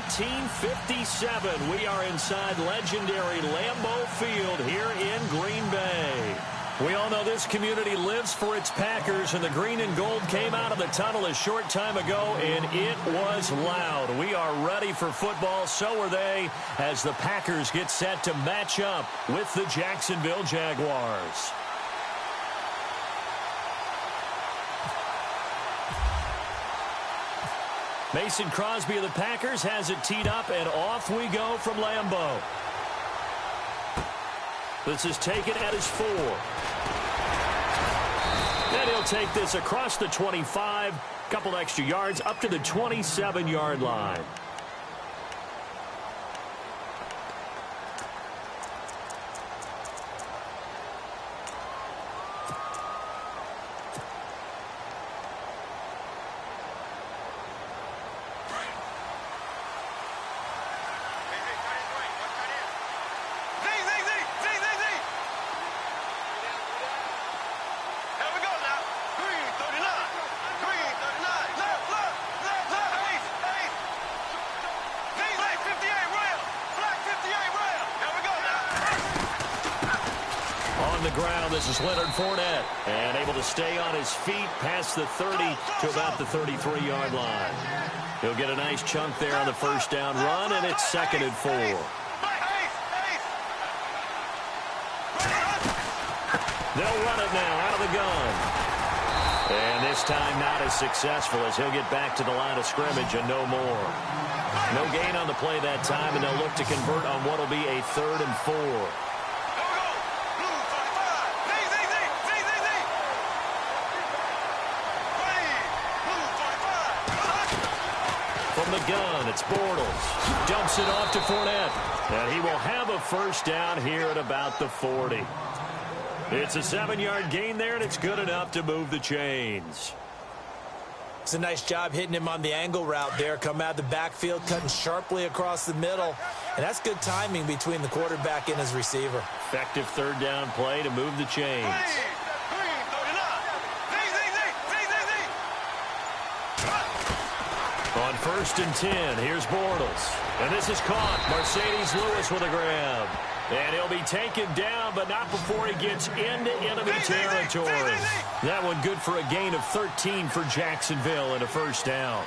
1957. We are inside legendary Lambeau Field here in Green Bay. We all know this community lives for its Packers, and the green and gold came out of the tunnel a short time ago, and it was loud. We are ready for football. So are they, as the Packers get set to match up with the Jacksonville Jaguars. Mason Crosby of the Packers has it teed up, and off we go from Lambeau. This is taken at his 4. And he'll take this across the 25, couple extra yards up to the 27-yard line. This is Leonard Fournette, and able to stay on his feet past the 30 to about the 33-yard line. He'll get a nice chunk there on the first down run, and it's 2nd and 4. They'll run it now out of the gun. And this time not as successful, as he'll get back to the line of scrimmage and no more. No gain on the play that time, and they'll look to convert on what will be a 3rd and 4. From the gun, it's Bortles. Dumps it off to Fournette. And he will have a first down here at about the 40. It's a 7-yard gain there, and it's good enough to move the chains. It's a nice job hitting him on the angle route there. Come out of the backfield, cutting sharply across the middle. And that's good timing between the quarterback and his receiver. Effective 3rd down play to move the chains. On 1st and 10, here's Bortles. And this is caught. Mercedes Lewis with a grab. And he'll be taken down, but not before he gets into enemy territory. That one good for a gain of 13 for Jacksonville and a first down.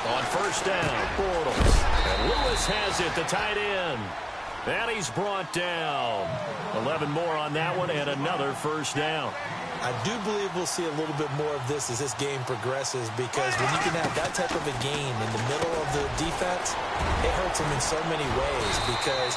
On 1st down, Bortles. And Lewis has it, the tight end. And he's brought down. 11 more on that one, and another first down. I do believe we'll see a little bit more of this as this game progresses, because when you can have that type of a game in the middle of the defense, it hurts them in so many ways, because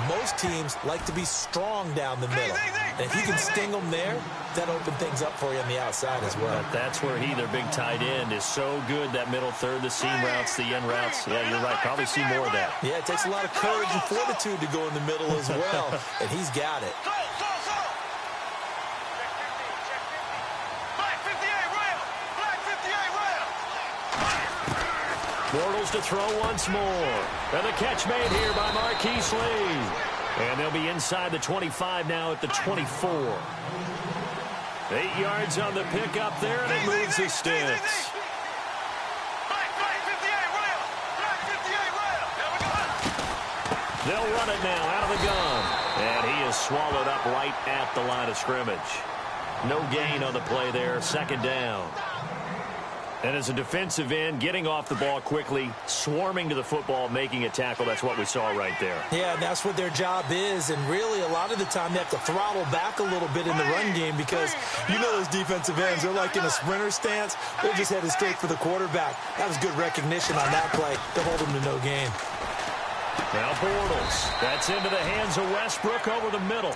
most teams like to be strong down the middle. And if you can sting them there, that opens things up for you on the outside as well. But that's where their big tight end, is so good, that middle third, the seam routes, the end routes. Yeah, you're right. Probably see more of that. Yeah, it takes a lot of courage and fortitude to go in the middle as well, and he's got it. Bortles to throw once more. And the catch made here by Marquise Lee. And they'll be inside the 25 now at the 24. 8 yards on the pickup there, and it moves the sticks. They'll run it now out of the gun. And he is swallowed up right at the line of scrimmage. No gain on the play there, 2nd down. And as a defensive end, getting off the ball quickly, swarming to the football, making a tackle, that's what we saw right there. Yeah, and that's what their job is. And really, a lot of the time, they have to throttle back a little bit in the run game, because you know those defensive ends, they're like in a sprinter stance. They're just headed straight for the quarterback. That was good recognition on that play to hold them to no gain. Now Bortles. That's into the hands of Westbrook over the middle.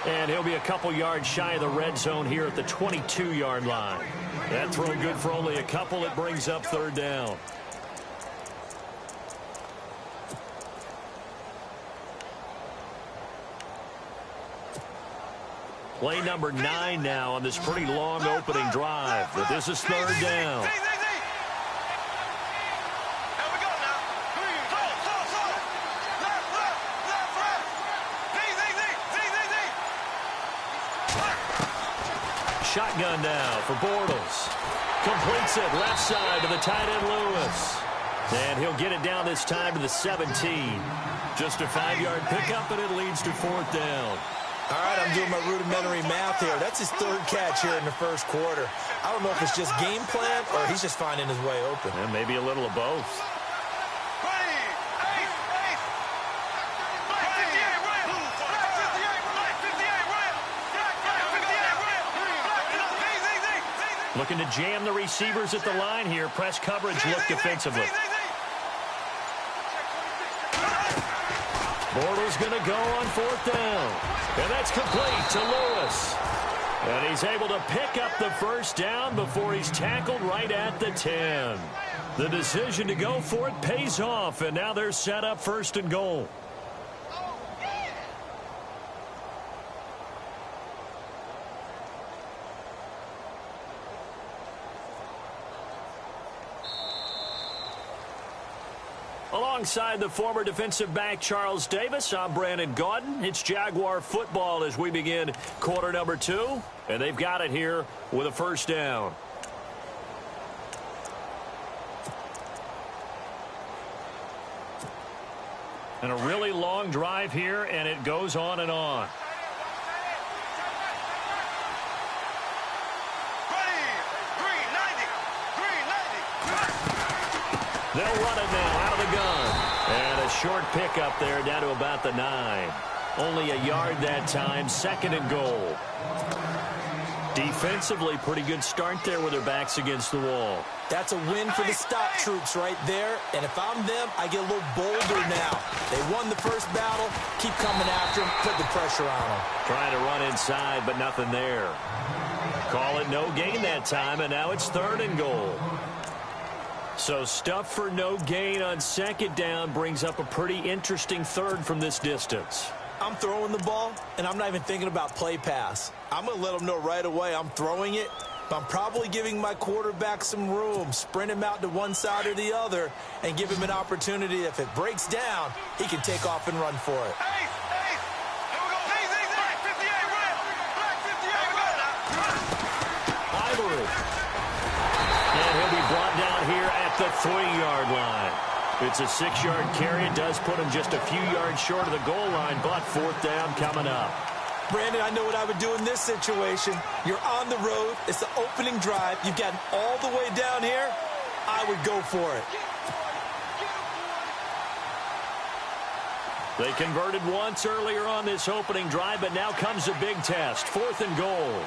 And he'll be a couple yards shy of the red zone here at the 22-yard line. That throw good for only a couple. It brings up 3rd down. Play number 9 now on this pretty long opening drive. But this is 3rd down. shotgun now for Bortles. Completes it left side to the tight end Lewis. And he'll get it down this time to the 17. Just a 5-yard pickup, and it leads to 4th down. All right, I'm doing my rudimentary math here. That's his 3rd catch here in the first quarter. I don't know if it's just game plan or he's just finding his way open. And maybe a little of both. Looking to jam the receivers at the line here. Press coverage look defensively. Bortles going to go on 4th down. And that's complete to Lewis. And he's able to pick up the first down before he's tackled right at the 10. The decision to go for it pays off, and now they're set up 1st and goal. Alongside the former defensive back Charles Davis, I'm Brandon Gaudin. It's Jaguar football as we begin quarter number 2. And they've got it here with a first down. And a really long drive here, and it goes on and on. They'll run it now out of the gun. And a short pickup there down to about the 9. Only a yard that time, 2nd and goal. Defensively, pretty good start there with their backs against the wall. That's a win for the stop troops right there. And if I'm them, I get a little bolder now. They won the first battle. Keep coming after them. Put the pressure on them. Trying to run inside, but nothing there. Call it no gain that time, and now it's 3rd and goal. So stuff for no gain on 2nd down brings up a pretty interesting 3rd from this distance. I'm throwing the ball, and I'm not even thinking about play pass. I'm going to let them know right away I'm throwing it, but I'm probably giving my quarterback some room, sprint him out to one side or the other, and give him an opportunity. If it breaks down, he can take off and run for it. Ivory. And he'll be brought down here at the 3-yard line. It's a 6-yard carry. It does put him just a few yards short of the goal line, but 4th down coming up. Brandon, I know what I would do in this situation. You're on the road. It's the opening drive. You've gotten all the way down here. I would go for it. They converted once earlier on this opening drive, but now comes a big test. 4th and goal.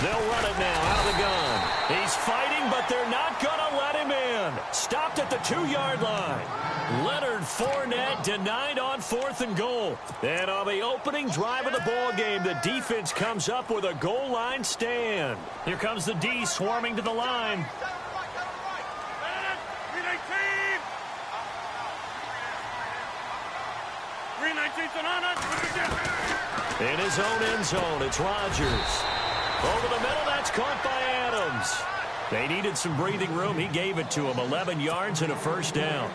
They'll run it now out of the gun. He's fighting, but they're not going to let him in. Stopped at the 2-yard line. Leonard Fournette denied on 4th and goal. And on the opening drive of the ball game, the defense comes up with a goal line stand. Here comes the D swarming to the line. In his own end zone, it's Rodgers. Over the middle, that's caught by Adams. They needed some breathing room. He gave it to him. 11 yards and a first down.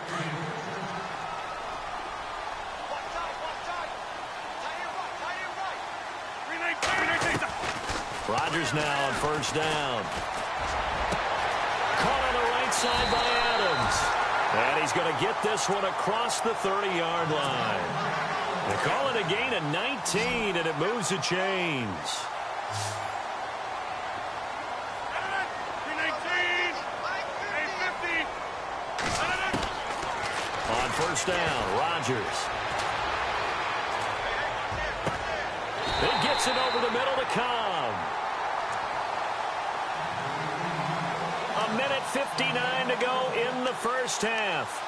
Rodgers now on first down. Caught on the right side by Adams. And he's going to get this one across the 30-yard line. They call it a gain of 19, and it moves the chains. On first down, Rodgers. It gets it over the middle to Cobb. 1:59 to go in the first half.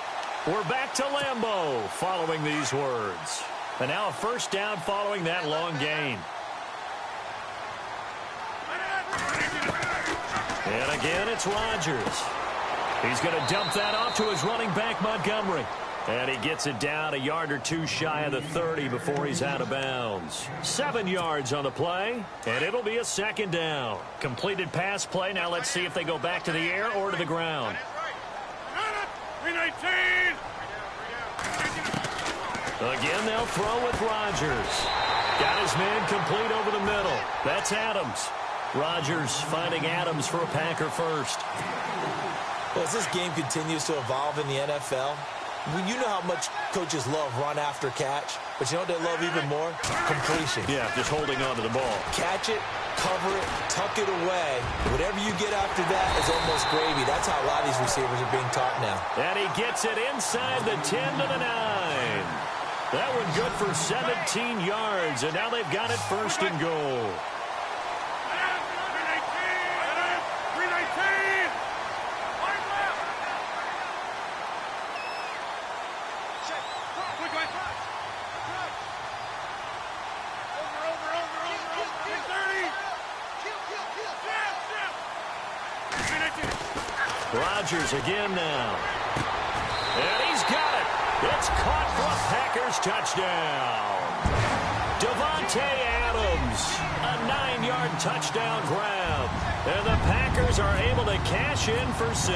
We're back to Lambeau following these words. And now a first down following that long gain. And again, it's Rodgers. He's going to dump that off to his running back, Montgomery. And he gets it down a yard or two shy of the 30 before he's out of bounds. 7 yards on the play, and it'll be a second down. Completed pass play. Now let's see if they go back to the air or to the ground. 319. Again, they'll throw with Rodgers. Got his man complete over the middle. That's Adams. Rodgers finding Adams for a Packer first. Well, as this game continues to evolve in the NFL, you know how much coaches love run after catch, but you know what they love even more? Completion. Yeah, just holding on to the ball. Catch it, cover it, tuck it away. Whatever you get after that is almost gravy. That's how a lot of these receivers are being taught now. And he gets it inside the 10 to the 9. That one good for 17 yards, and now they've got it first and goal. Rodgers again now. And he's got it. It's caught for a Packers touchdown. Davante Adams, a 9-yard touchdown grab. And the Packers are able to cash in for 6.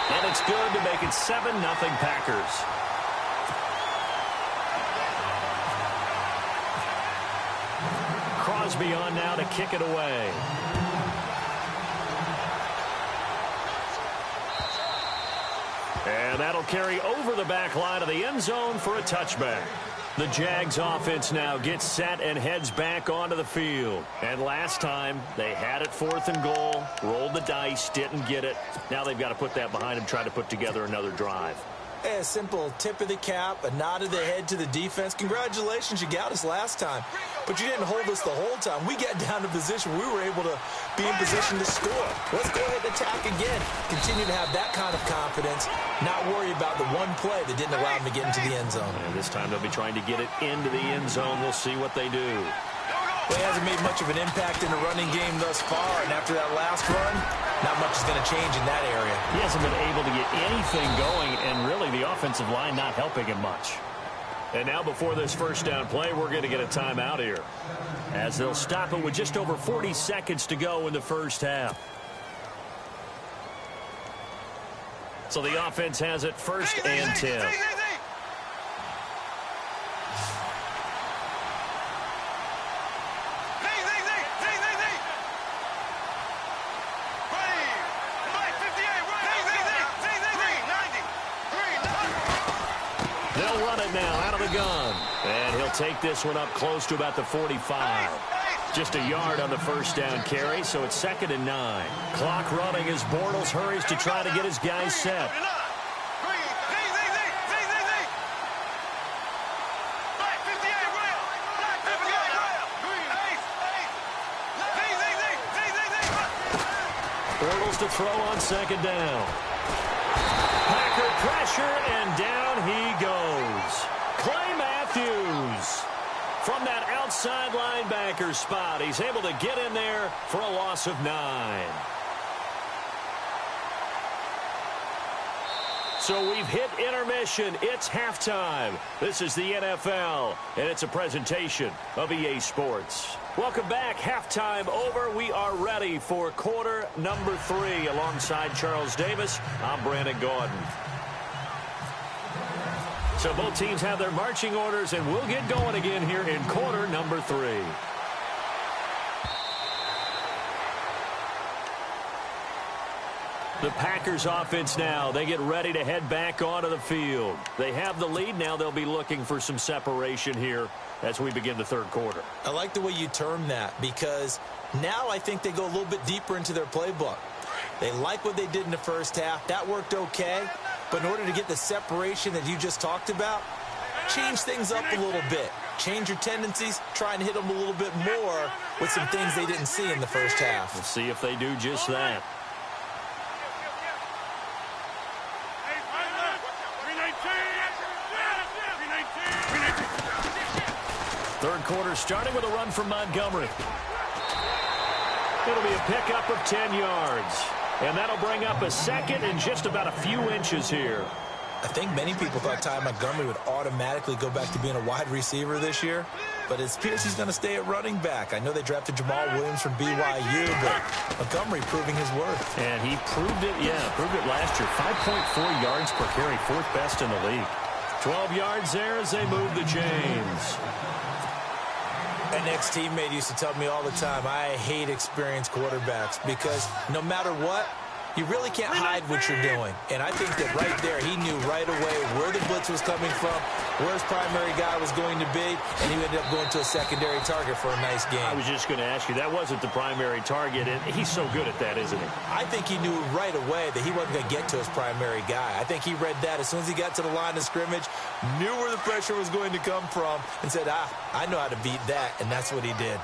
And it's good to make it 7-0 Packers. Crosby on now to kick it away. And that'll carry over the back line of the end zone for a touchback. The Jags offense now gets set and heads back onto the field. And last time, they had it 4th and goal, rolled the dice, didn't get it. Now they've got to put that behind them, try to put together another drive. A simple tip of the cap, a nod of the head to the defense. Congratulations, you got us last time. But you didn't hold us the whole time. We got down to position we were able to be in position to score. Let's go ahead and attack again. Continue to have that kind of confidence, not worry about the one play that didn't allow them to get into the end zone. And this time they'll be trying to get it into the end zone. We'll see what they do. Well, he hasn't made much of an impact in the running game thus far, and after that last run, not much is going to change in that area. He hasn't been able to get anything going, and really the offensive line not helping him much. And now before this first down play, we're going to get a timeout here, as they'll stop it with just over 40 seconds to go in the first half. So the offense has it first and 10. They'll run it now out of the gun. And he'll take this one up close to about the 45. Just a yard on the first down carry, so it's 2nd and 9. Clock running as Bortles hurries to try to get his guys set. Bortles to throw on 2nd down. Packer pressure, and down he goes. Clay Matthews from that outside linebacker spot. He's able to get in there for a loss of 9. So we've hit intermission. It's halftime. This is the NFL, and it's a presentation of EA Sports. Welcome back. Halftime over. We are ready for quarter number 3. Alongside Charles Davis, I'm Brandon Gaudin. So both teams have their marching orders, and we'll get going again here in quarter number 3. The Packers offense now, they get ready to head back onto the field. They have the lead. Now they'll be looking for some separation here as we begin the third quarter. I like the way you term that, because now I think they go a little bit deeper into their playbook. They like what they did in the first half. That worked okay. But in order to get the separation that you just talked about, change things up a little bit. Change your tendencies, try and hit them a little bit more with some things they didn't see in the first half. We'll see if they do just that. Third quarter starting with a run from Montgomery. It'll be a pickup of 10 yards. And that'll bring up a second and just about a few inches here. I think many people thought Ty Montgomery would automatically go back to being a wide receiver this year, but it appears he's going to stay at running back. I know they drafted Jamal Williams from BYU, but Montgomery proving his worth. And he proved it, proved it last year. 5.4 yards per carry, fourth best in the league. 12 yards there as they move the chains. An ex-teammate used to tell me all the time, I hate experienced quarterbacks because no matter what, you really can't hide what you're doing. And I think that right there, he knew right away where the blitz was coming from, where his primary guy was going to be, and he ended up going to a secondary target for a nice game. I was just going to ask you, that wasn't the primary target, and he's so good at that, isn't he? I think he knew right away that he wasn't going to get to his primary guy. I think he read that as soon as he got to the line of scrimmage, knew where the pressure was going to come from, and said, I know how to beat that, and that's what he did.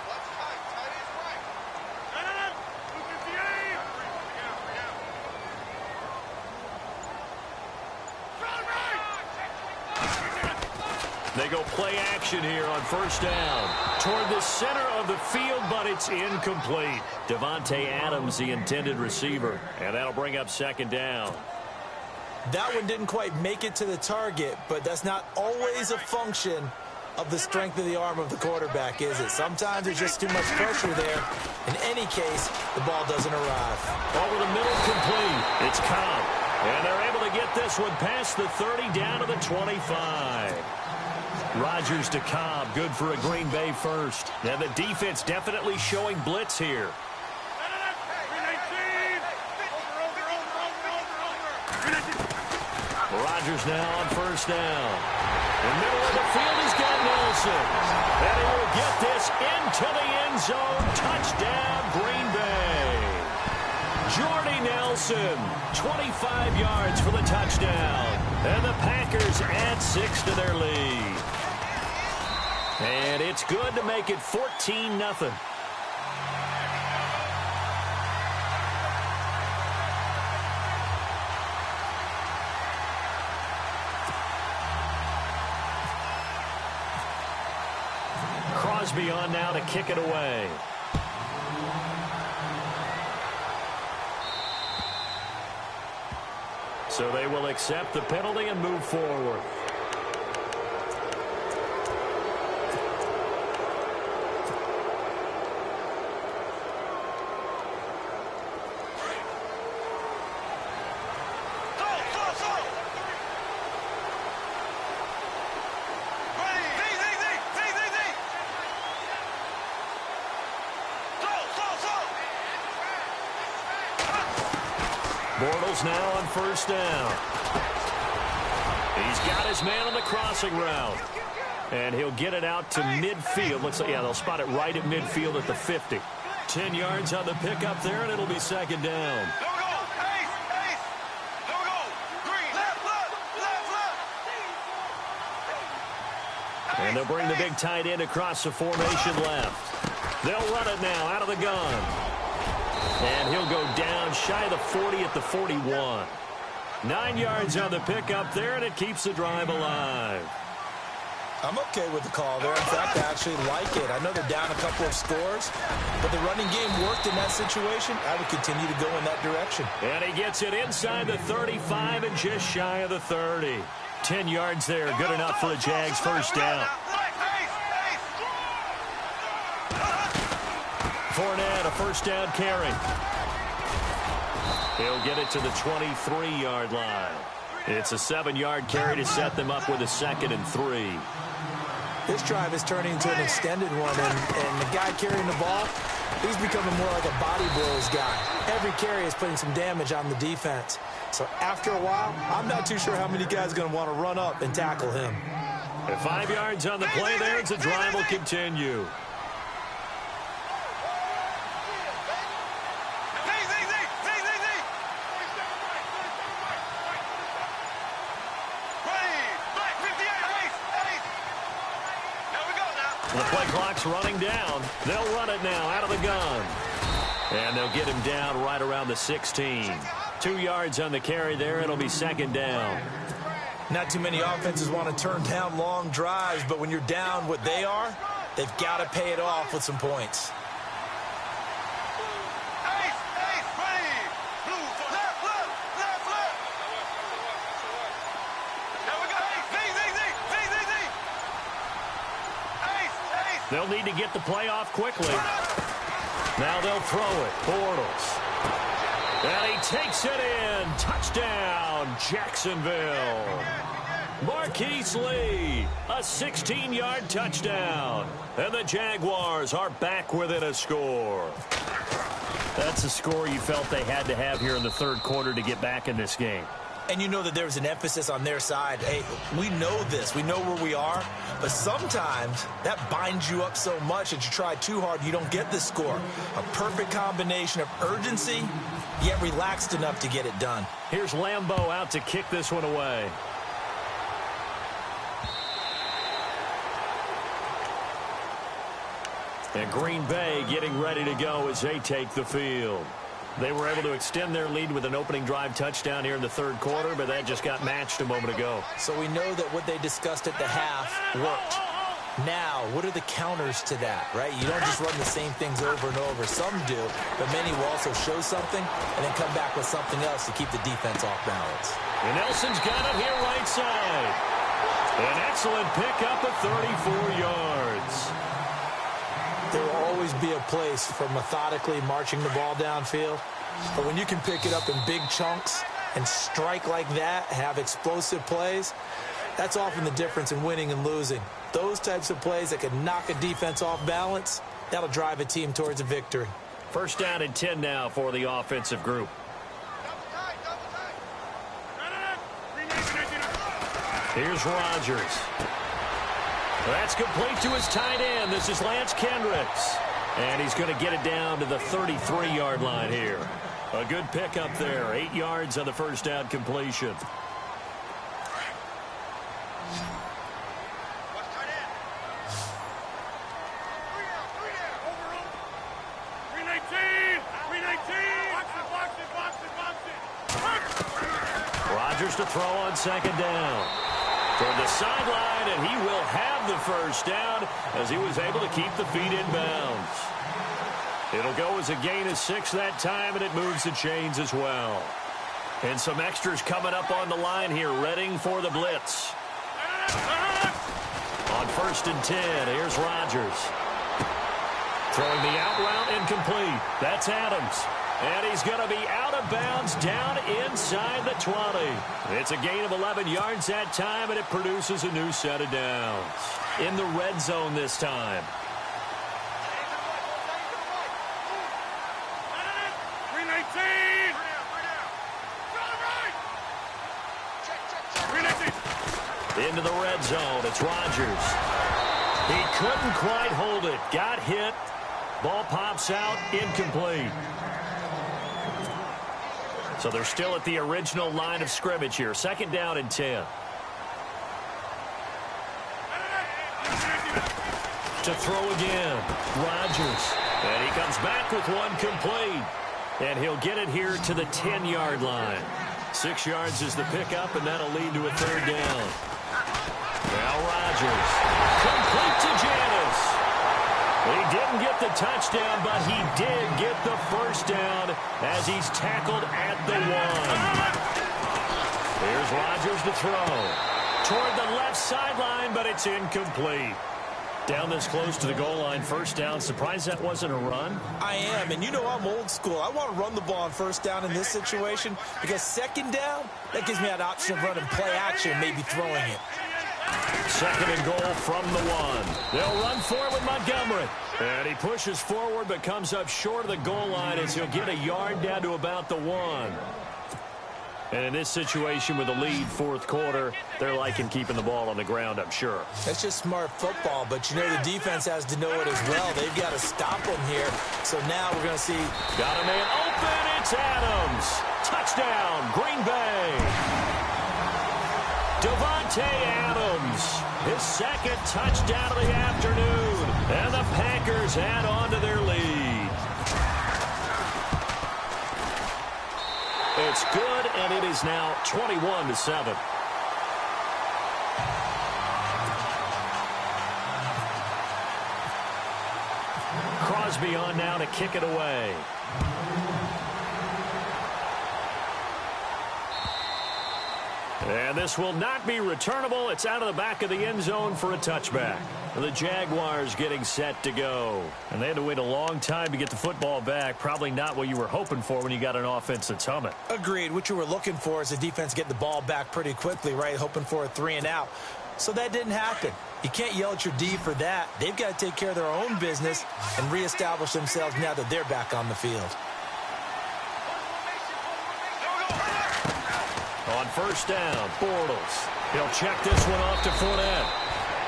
They go play action here on first down. Toward the center of the field, but it's incomplete. Devontae Adams, the intended receiver. And that'll bring up second down. That one didn't quite make it to the target, but that's not always a function of the strength of the arm of the quarterback, is it? Sometimes there's just too much pressure there. In any case, the ball doesn't arrive. Over the middle, complete. It's Cobb. And they're able to get this one past the 30 down to the 25. Rodgers to Cobb, good for a Green Bay first. Now the defense definitely showing blitz here. Rodgers now on first down. In the middle of the field, he's got Nelson. And he will get this into the end zone. Touchdown, Green Bay. Jordy Nelson, 25 yards for the touchdown. And the Packers add 6 to their lead. And it's good to make it 14-0. Crosby on now to kick it away. So they will accept the penalty and move forward. Bortles now on first down. He's got his man on the crossing route. And he'll get it out to midfield. Looks like, they'll spot it right at midfield at the 50. 10 yards on the pickup there, and it'll be second down. And they'll bring the big tight end across the formation left. They'll run it now out of the gun. And he'll go down shy of the 40 at the 41. 9 yards on the pickup there, and it keeps the drive alive. I'm okay with the call there. In fact, I actually like it. I know they're down a couple of scores, but the running game worked in that situation. I would continue to go in that direction. And he gets it inside the 35 and just shy of the 30. 10 yards there, good enough for a Jags first down. Fournette, a first down carry. He'll get it to the 23-yard line. It's a 7-yard carry to set them up with a 2nd and 3. This drive is turning into an extended one, and the guy carrying the ball, he's becoming more like a body blows guy. Every carry is putting some damage on the defense. So after a while, I'm not too sure how many guys are going to want to run up and tackle him. And 5 yards on the play there as the drive will continue. The play clock's running down. They'll run it now out of the gun. And they'll get him down right around the 16. 2 yards on the carry there. It'll be second down. Not too many offenses want to turn down long drives, but when you're down what they are, they've got to pay it off with some points. They'll need to get the play off quickly. Now they'll throw it. Bortles. And he takes it in. Touchdown, Jacksonville. Marquise Lee, a 16-yard touchdown. And the Jaguars are back within a score. That's a score you felt they had to have here in the third quarter to get back in this game. And you know that there was an emphasis on their side. Hey, we know this. We know where we are. But sometimes that binds you up so much that you try too hard, you don't get the score. A perfect combination of urgency, yet relaxed enough to get it done. Here's Lambeau out to kick this one away. And Green Bay getting ready to go as they take the field. They were able to extend their lead with an opening drive touchdown here in the third quarter, but that just got matched a moment ago. So we know that what they discussed at the half worked. Now, what are the counters to that, right? You don't just run the same things over and over. Some do, but many will also show something and then come back with something else to keep the defense off balance. And Nelson's got it here right side. An excellent pickup of 34 yards. There will always be a place for methodically marching the ball downfield. But when you can pick it up in big chunks and strike like that, have explosive plays, that's often the difference in winning and losing. Those types of plays that can knock a defense off balance, that'll drive a team towards a victory. First down and 10 now for the offensive group. Here's Rodgers. That's complete to his tight end. This is Lance Kendricks. And he's going to get it down to the 33-yard line here. A good pickup there. 8 yards on the first down completion. Rodgers to throw on second down. Toward the sideline, and he will have the first down as he was able to keep the feet in bounds. It'll go as a gain of 6 that time, and it moves the chains as well. And some extras coming up on the line here, readying for the blitz. On first and 10, here's Rodgers. Throwing the out route incomplete. That's Adams. And he's going to be out of bounds down inside the 20. It's a gain of 11 yards that time, and it produces a new set of downs. In the red zone this time. Into the red zone, it's Rodgers. He couldn't quite hold it. Got hit. Ball pops out, incomplete. So they're still at the original line of scrimmage here. Second down and 10. To throw again, Rodgers. And he comes back with one complete. And he'll get it here to the 10-yard line. 6 yards is the pickup, and that'll lead to a third down. Now Rodgers. Complete to Janis. He didn't get the touchdown, but he did get the first down as he's tackled at the 1. Here's Rodgers to throw. Toward the left sideline, but it's incomplete. Down this close to the goal line, first down. Surprised that wasn't a run? I am, and you know I'm old school. I want to run the ball on first down in this situation because second down, that gives me that option of running play action, maybe throwing it. Second and goal from the 1. They'll run for it with Montgomery. And he pushes forward but comes up short of the goal line as he'll get a yard down to about the 1. And in this situation with the lead fourth quarter, they're liking keeping the ball on the ground, I'm sure. That's just smart football, but you know the defense has to know it as well. They've got to stop him here. So now we're going to see. Got a man open. It's Adams. Touchdown, Green Bay. Devontae Adams, his second touchdown of the afternoon. And the Packers add on to their lead. It's good, and it is now 21-7. Crosby on now to kick it away. And this will not be returnable. It's out of the back of the end zone for a touchback. The Jaguars getting set to go. And they had to wait a long time to get the football back. Probably not what you were hoping for when you got an offense that's humming. Agreed. What you were looking for is the defense getting the ball back pretty quickly, right? Hoping for a 3-and-out. So that didn't happen. You can't yell at your D for that. They've got to take care of their own business and reestablish themselves now that they're back on the field. On first down, Bortles. He'll check this one off to Fournette.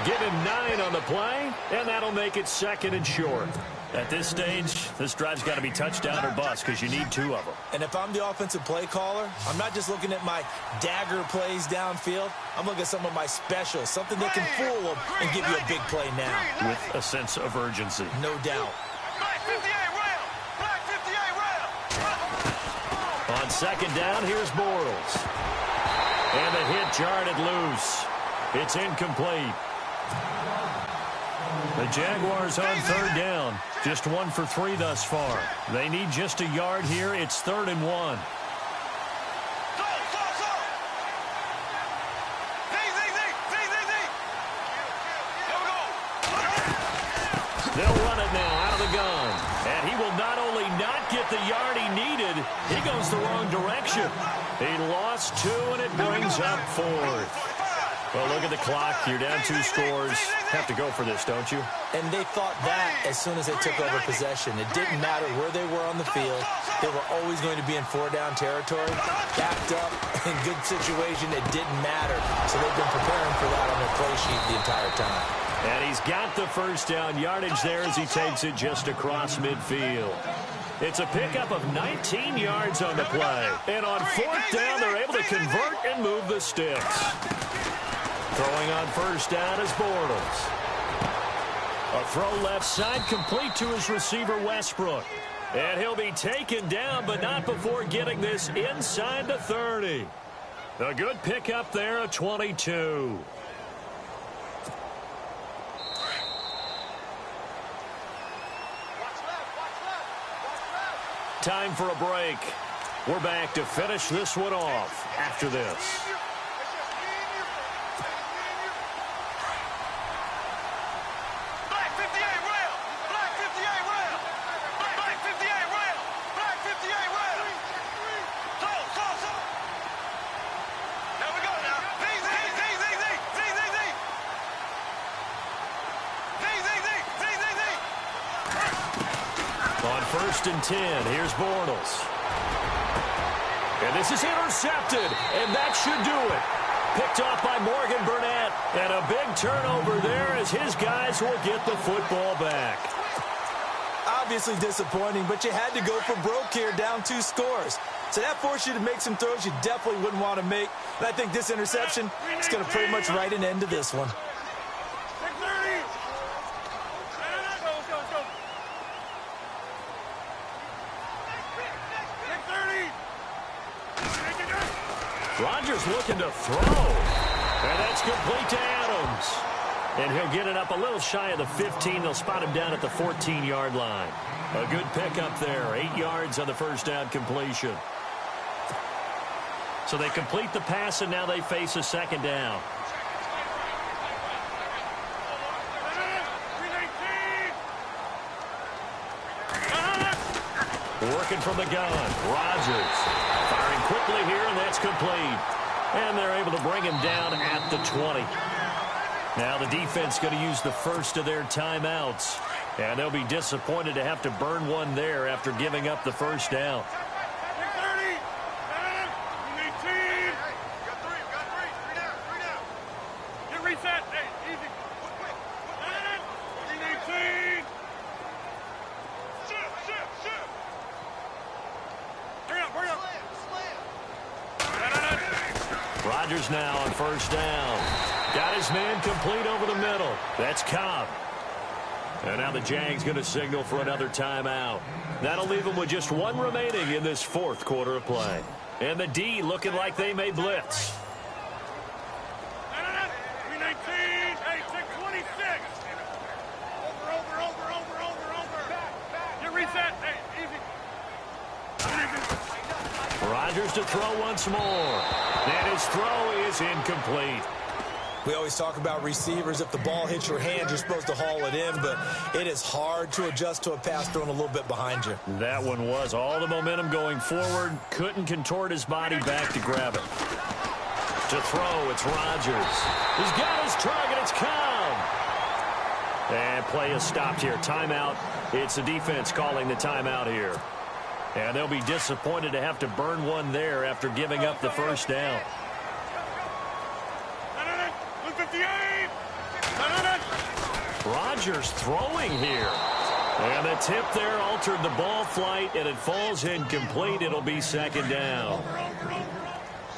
Give him 9 on the play, and that'll make it 2nd and short. At this stage, this drive's got to be touchdown or bust because you need 2 of them. And if I'm the offensive play caller, I'm not just looking at my dagger plays downfield. I'm looking at some of my specials, something that can fool them and give you a big play now. With a sense of urgency. No doubt. On 2nd down, here's Bortles. And the hit jarred it loose. It's incomplete. The Jaguars on 3rd down. Just 1 for 3 thus far. They need just a yard here. It's 3rd and 1. They'll run it now out of the gun. And he will not only not get the yard he needed, he goes the wrong direction. He lost 2, and it brings up 4th. Well, look at the clock. You're down 2 scores. Have to go for this, don't you? And they thought that as soon as they took over possession. It didn't matter where they were on the field. They were always going to be in 4-down territory. Backed up, in good situation, it didn't matter. So they've been preparing for that on their play sheet the entire time. And he's got the first down yardage there as he takes it just across midfield. It's a pickup of 19 yards on the play. And on 4th down, they're able to convert and move the sticks. Throwing on first down is Bortles. A throw left side complete to his receiver, Westbrook. And he'll be taken down, but not before getting this inside the 30. A good pickup there, a 22. Time for a break. We're back to finish this one off after this. On 1st and 10, here's Bortles. And this is intercepted, and that should do it. Picked off by Morgan Burnett, and a big turnover there as his guys will get the football back. Obviously disappointing, but you had to go for broke here, down 2 scores. So that forced you to make some throws you definitely wouldn't want to make. And I think this interception is going to pretty much write an end to this one. Rodgers looking to throw. And that's complete to Adams. And he'll get it up a little shy of the 15. They'll spot him down at the 14-yard line. A good pickup there. 8 yards on the first down completion. So they complete the pass, and now they face a 2nd down. Working from the gun. Rodgers firing quickly here, and that's complete. And they're able to bring him down at the 20. Now the defense going to use the first of their timeouts. And they'll be disappointed to have to burn one there after giving up the first down. Rodgers now on first down. Got his man complete over the middle. That's Cobb. And now the Jags going to signal for another timeout. That'll leave them with just 1 remaining in this 4th quarter of play. And the D looking like they may blitz. Rodgers to throw once more. And his throw is incomplete. We always talk about receivers. If the ball hits your hand, you're supposed to haul it in, but it is hard to adjust to a pass thrown a little bit behind you. That one was all the momentum going forward. Couldn't contort his body back to grab it. To throw, it's Rodgers. He's got his target. It's Cobb. And play is stopped here. Timeout. It's the defense calling the timeout here. And they'll be disappointed to have to burn one there after giving up the first down. Rodgers throwing here. And the tip there altered the ball flight, and it falls incomplete. It'll be second down.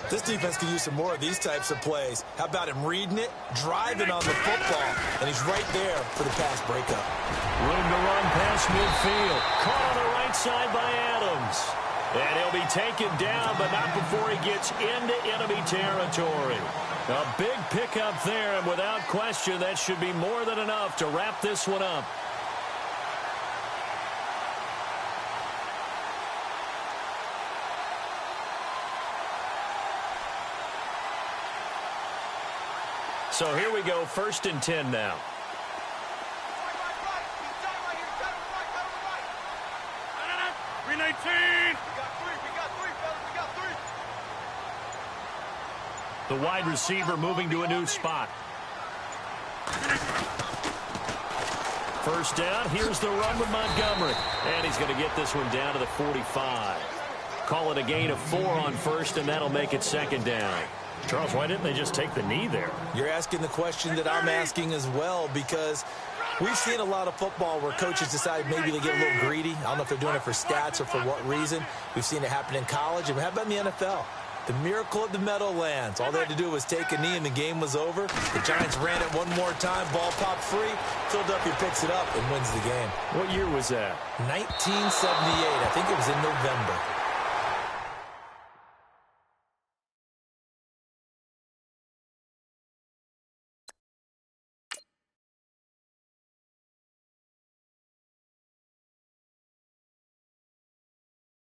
This defense could use some more of these types of plays. How about him reading it, driving on the football, and he's right there for the pass breakup. Room to run past midfield. Caught on the right side by Adams. And he'll be taken down, but not before he gets into enemy territory. A big pickup there, and without question, that should be more than enough to wrap this one up. So here we go, 1st and 10 now. The wide receiver moving to a new spot. First down, here's the run with Montgomery. And he's going to get this one down to the 45. Call it a gain of 4 on first, and that'll make it second down. Charles, why didn't they just take the knee there? You're asking the question that I'm asking as well, because we've seen a lot of football where coaches decide maybe they get a little greedy. I don't know if they're doing it for stats or for what reason. We've seen it happen in college, and how about in the NFL? The miracle of the Meadowlands. All they had to do was take a knee, and the game was over. The Giants ran it one more time. Ball popped free. Philadelphia picks it up and wins the game. What year was that? 1978. I think it was in November.